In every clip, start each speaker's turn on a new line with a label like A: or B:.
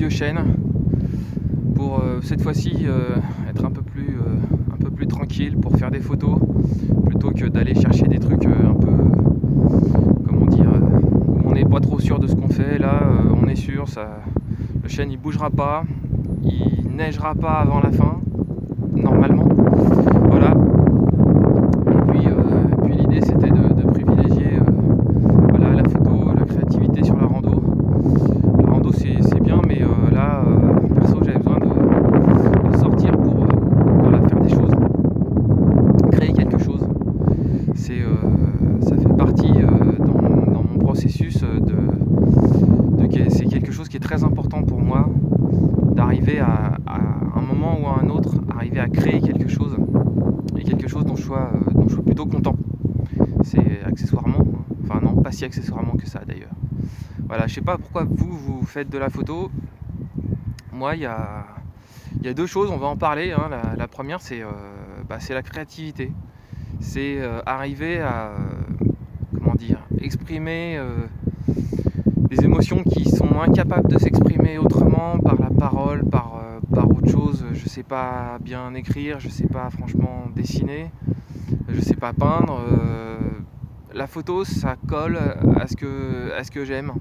A: vieux chêne pour cette fois-ci être un peu plus tranquille pour faire des photos plutôt que d'aller chercher des trucs un peu comment dire où on n'est pas trop sûr de ce qu'on fait. Là on est sûr, le chêne il bougera pas, il neigera pas avant la fin normalement, voilà. Et puis l'idée c'était de privilégier voilà, la photo, la créativité sur la rando. La rando c'est bien, mais là perso j'avais besoin de sortir pour voilà, faire des choses, créer quelque chose. Ça fait partie dans mon processus c'est quelque chose qui est très important pour moi, d'arriver à un moment ou à un autre, arriver à créer quelque chose, et quelque chose dont je sois plutôt content. C'est accessoirement, enfin non, pas si accessoirement que ça d'ailleurs. Voilà, je sais pas pourquoi vous faites de la photo. Moi, il y a deux choses, on va en parler. Hein. La première, c'est la créativité. C'est arriver à comment dire, exprimer des émotions qui sont incapables de s'exprimer autrement, par la parole, par autre chose. Je sais pas bien écrire, je sais pas franchement dessiner, je sais pas peindre. La photo, ça colle à ce que j'aime.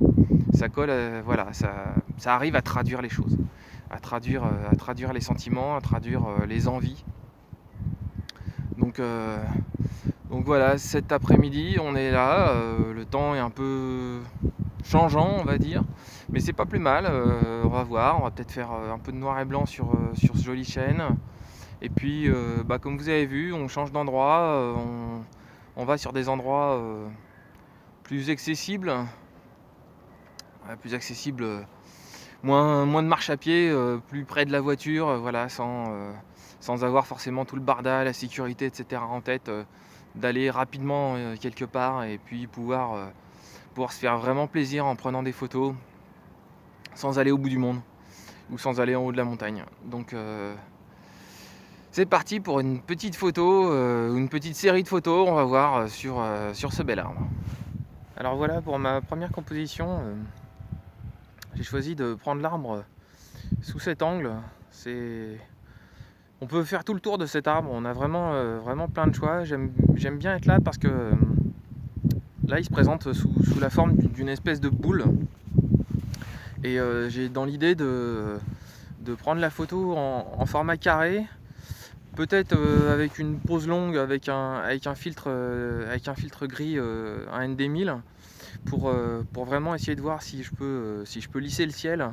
A: Ça colle, voilà, ça arrive à traduire les choses, à traduire les sentiments, à traduire les envies. Donc voilà, cet après-midi, on est là. Le temps est un peu changeant, on va dire, mais c'est pas plus mal. On va voir, on va peut-être faire un peu de noir et blanc sur ce joli chêne. Et puis, comme vous avez vu, on change d'endroit, on va sur des endroits plus accessibles, moins de marche à pied, plus près de la voiture, voilà, sans avoir forcément tout le barda, la sécurité, etc. en tête, d'aller rapidement quelque part et puis pouvoir se faire vraiment plaisir en prenant des photos sans aller au bout du monde ou sans aller en haut de la montagne. Donc c'est parti pour une petite photo, une petite série de photos, on va voir sur ce bel arbre. Alors voilà, pour ma première composition, j'ai choisi de prendre l'arbre sous cet angle. On peut faire tout le tour de cet arbre, on a vraiment plein de choix. J'aime bien être là parce que là il se présente sous la forme d'une espèce de boule. Et j'ai dans l'idée de prendre la photo en format carré, peut-être avec une pose longue, avec un filtre gris, un ND1000, pour vraiment essayer de voir si je peux lisser le ciel,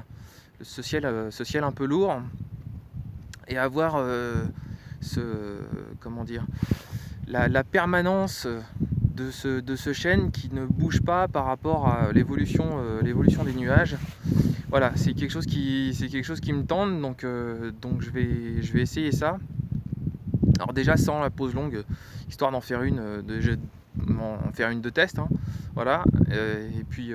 A: ce ciel un peu lourd, et avoir la permanence de ce chêne qui ne bouge pas par rapport à l'évolution des nuages. Voilà, c'est quelque chose qui me tente, donc je vais essayer ça. Alors déjà sans la pose longue, histoire d'en faire une de test, hein, voilà, et puis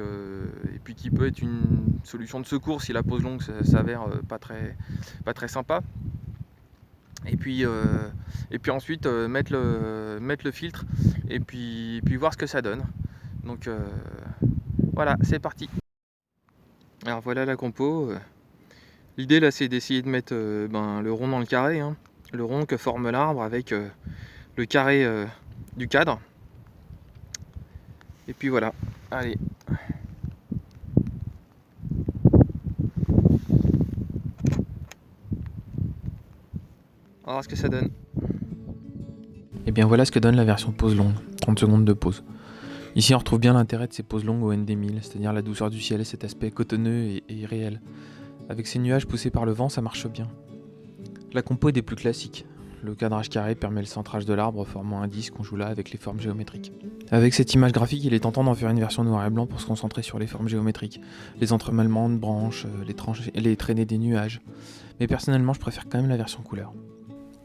A: qui peut être une solution de secours si la pose longue s'avère pas très sympa. Et puis ensuite mettre le filtre et puis voir ce que ça donne. Donc voilà, c'est parti. Alors voilà la compo. L'idée là, c'est d'essayer de mettre le rond dans le carré, hein, le rond que forme l'arbre avec le carré du cadre. Et puis voilà, allez. On va voir ce que ça donne. Et bien voilà ce que donne la version pose longue, 30 secondes de pause. Ici on retrouve bien l'intérêt de ces poses longues au ND1000, c'est-à-dire la douceur du ciel et cet aspect cotonneux et réel. Avec ces nuages poussés par le vent, ça marche bien. La compo est des plus classiques. Le cadrage carré permet le centrage de l'arbre, formant un disque qu'on joue là avec les formes géométriques. Avec cette image graphique, il est tentant d'en faire une version noir et blanc pour se concentrer sur les formes géométriques, les entremêlements de branches, les traînées des nuages. Mais personnellement, je préfère quand même la version couleur.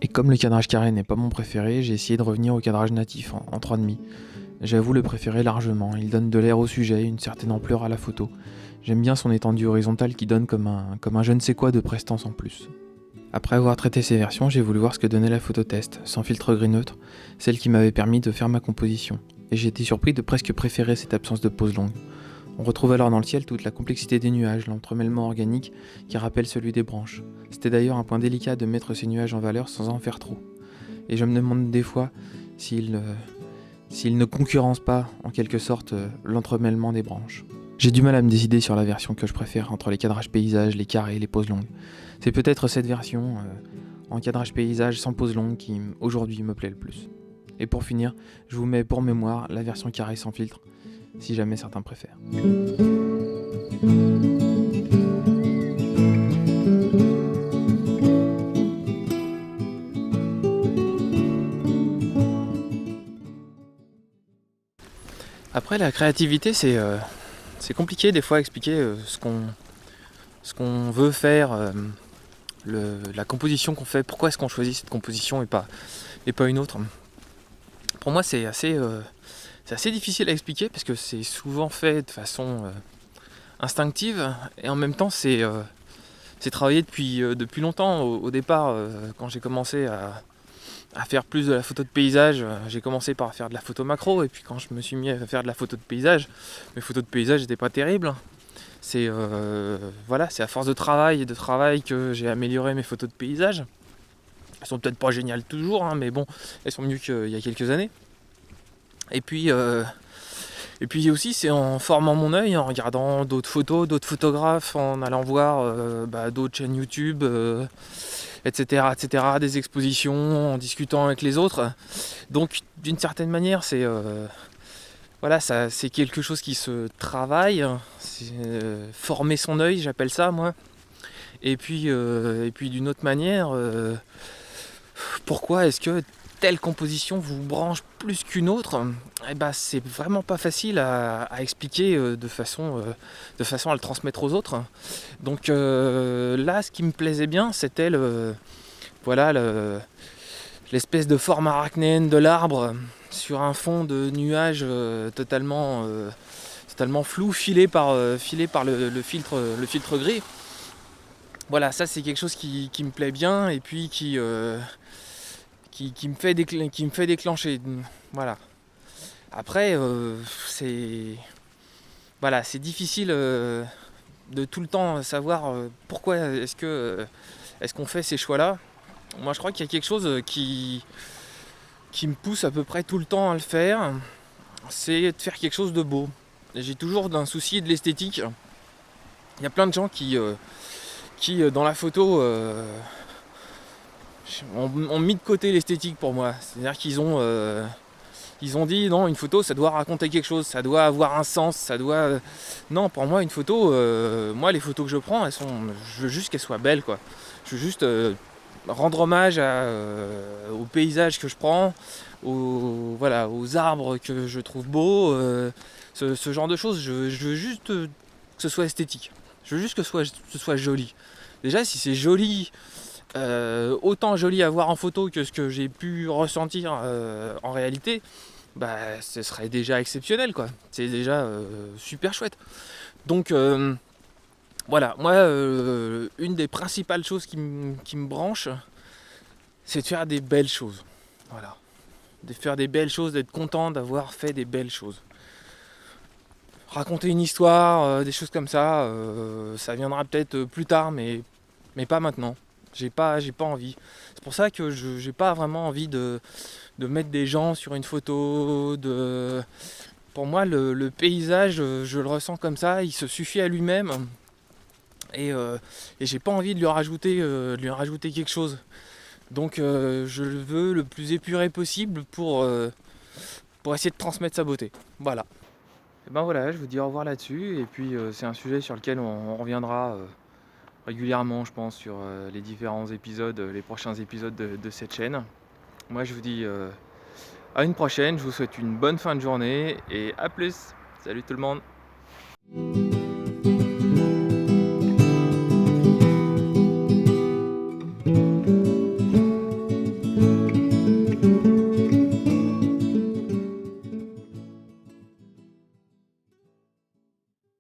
A: Et comme le cadrage carré n'est pas mon préféré, j'ai essayé de revenir au cadrage natif en 3,5. J'avoue le préférer largement, il donne de l'air au sujet, une certaine ampleur à la photo. J'aime bien son étendue horizontale qui donne comme un je ne sais quoi de prestance en plus. Après avoir traité ces versions, j'ai voulu voir ce que donnait la photo test, sans filtre gris neutre, celle qui m'avait permis de faire ma composition. Et j'ai été surpris de presque préférer cette absence de pose longue.
B: On retrouve alors dans le ciel toute la complexité des nuages, l'entremêlement organique qui rappelle celui des branches. C'était d'ailleurs un point délicat de mettre ces nuages en valeur sans en faire trop. Et je me demande des fois s'ils ne concurrencent pas, en quelque sorte, l'entremêlement des branches. J'ai du mal à me décider sur la version que je préfère entre les cadrages paysages, les carrés, les poses longues. C'est peut-être cette version, en cadrage paysage sans pose longue, qui aujourd'hui me plaît le plus. Et pour finir, je vous mets pour mémoire la version carré sans filtre, si jamais certains préfèrent. Après, la créativité, c'est compliqué des fois à expliquer ce qu'on veut faire, la composition qu'on fait, pourquoi est-ce qu'on choisit cette composition et pas une autre. Pour moi, c'est assez difficile à expliquer parce que c'est souvent fait de façon instinctive et en même temps c'est travaillé depuis longtemps. Au départ, quand j'ai commencé à faire plus de la photo de paysage, j'ai commencé par faire de la photo macro et puis quand je me suis mis à faire de la photo de paysage, mes photos de paysage n'étaient pas terribles. C'est à force de travail que j'ai amélioré mes photos de paysage. Elles sont peut-être pas géniales toujours, mais bon, elles sont mieux qu'il y a quelques années. Et puis aussi c'est en formant mon œil, en regardant d'autres photos, d'autres photographes, en allant voir d'autres chaînes YouTube, etc., des expositions, en discutant avec les autres. Donc d'une certaine manière c'est quelque chose qui se travaille, c'est, former son œil, j'appelle ça moi. Et puis d'une autre manière, pourquoi est-ce que telle composition vous branche plus qu'une autre? C'est vraiment pas facile à expliquer de façon à le transmettre aux autres. Donc là, ce qui me plaisait bien, c'était l'espèce de forme arachnéenne de l'arbre sur un fond de nuages totalement flou, filé par le filtre gris. Voilà, ça c'est quelque chose qui me plaît bien et puis qui me fait déclencher. Voilà. Après, c'est difficile de tout le temps savoir pourquoi est-ce qu'on fait ces choix-là. Moi, je crois qu'il y a quelque chose qui me pousse à peu près tout le temps à le faire, c'est de faire quelque chose de beau. Et j'ai toujours un souci de l'esthétique. Il y a plein de gens qui dans la photo ont mis de côté l'esthétique pour moi. C'est-à-dire qu'ils ont dit non, une photo ça doit raconter quelque chose, ça doit avoir un sens, ça doit... Non, pour moi une photo, moi les photos que je prends, je veux juste qu'elles soient belles quoi. Je veux juste rendre hommage au paysage que je prends, aux arbres que je trouve beaux, ce genre de choses. Je veux juste que ce soit esthétique. Je veux juste que ce soit joli. Déjà, si c'est joli, autant joli à voir en photo que ce que j'ai pu ressentir en réalité, ce serait déjà exceptionnel, quoi. C'est déjà super chouette. Donc, voilà, moi, une des principales choses qui me branche, c'est de faire des belles choses. Voilà. De faire des belles choses, d'être content d'avoir fait des belles choses. Raconter une histoire, des choses comme ça, ça viendra peut-être plus tard, mais pas maintenant. J'ai pas envie. C'est pour ça que j'ai pas vraiment envie de mettre des gens sur une photo. Pour moi, le paysage, je le ressens comme ça, il se suffit à lui-même. Et j'ai pas envie de lui rajouter quelque chose. Donc je le veux le plus épuré possible pour essayer de transmettre sa beauté. Voilà. Et voilà, je vous dis au revoir là-dessus. Et puis c'est un sujet sur lequel on reviendra régulièrement, je pense, sur les différents épisodes, les prochains épisodes de cette chaîne. Moi, je vous dis à une prochaine. Je vous souhaite une bonne fin de journée et à plus. Salut tout le monde.